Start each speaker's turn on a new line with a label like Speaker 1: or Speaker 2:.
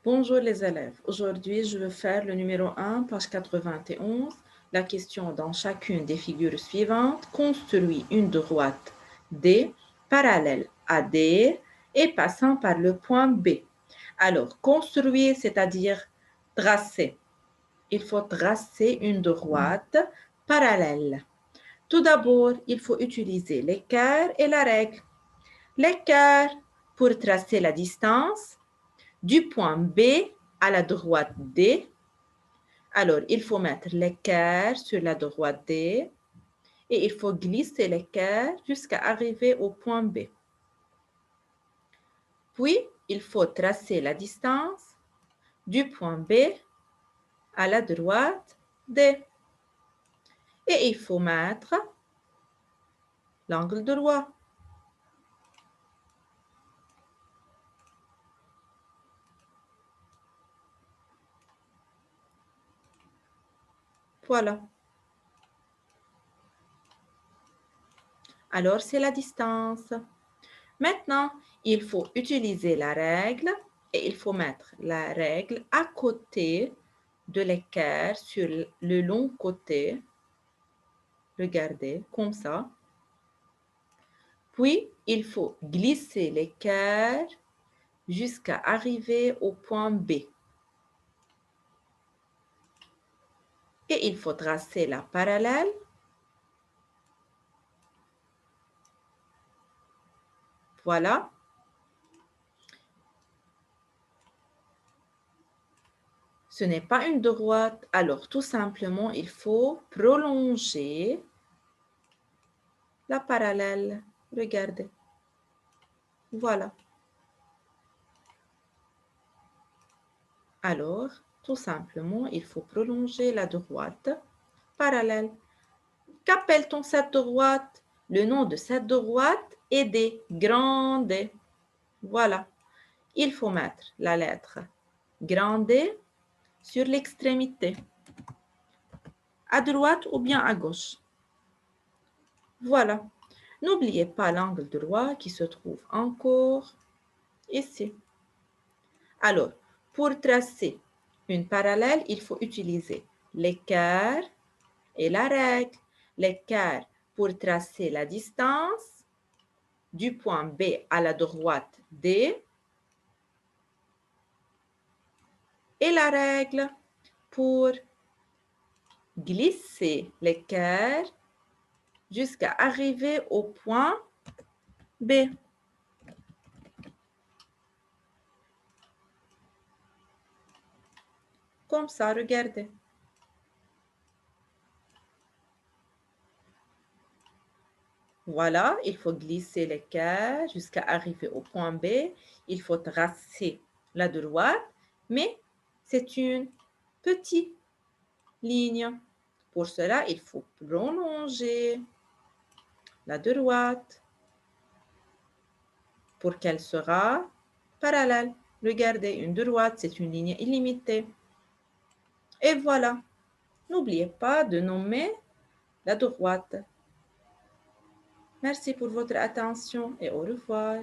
Speaker 1: Bonjour les élèves. Aujourd'hui, je vais faire le numéro 1, page 91. La question dans chacune des figures suivantes construit une droite D parallèle à D et passant par le point B. Alors, construire, c'est-à-dire tracer. Il faut tracer une droite parallèle. Tout d'abord, il faut utiliser l'équerre et la règle. L'équerre pour tracer la distance du point B à la droite D. Alors, il faut mettre l'équerre sur la droite D et il faut glisser l'équerre jusqu'à arriver au point B. Puis, il faut tracer la distance du point B à la droite D. Et il faut mettre l'angle droit. Voilà. Alors, c'est la distance. Maintenant, il faut utiliser la règle et il faut mettre la règle à côté de l'équerre sur le long côté. Regardez, comme ça. Puis, il faut glisser l'équerre jusqu'à arriver au point B. Et il faut tracer la parallèle. Voilà. Ce n'est pas une droite, alors tout simplement, il faut prolonger la parallèle. Regardez. Voilà. Alors, tout simplement, il faut prolonger la droite parallèle. Qu'appelle-t-on cette droite? Le nom de cette droite est D, grand D. Voilà. Il faut mettre la lettre grand D sur l'extrémité, à droite ou bien à gauche. Voilà. N'oubliez pas l'angle droit qui se trouve encore ici. Alors, pour tracer une parallèle, il faut utiliser l'équerre et la règle. L'équerre pour tracer la distance du point B à la droite D et la règle pour glisser l'équerre jusqu'à arriver au point B. Comme ça, regardez. Voilà, il faut glisser l'équerre jusqu'à arriver au point B. Il faut tracer la droite, mais c'est une petite ligne. Pour cela, il faut prolonger la droite pour qu'elle sera parallèle. Regardez, une droite, c'est une ligne illimitée. Et voilà. N'oubliez pas de nommer la droite. Merci pour votre attention et au revoir.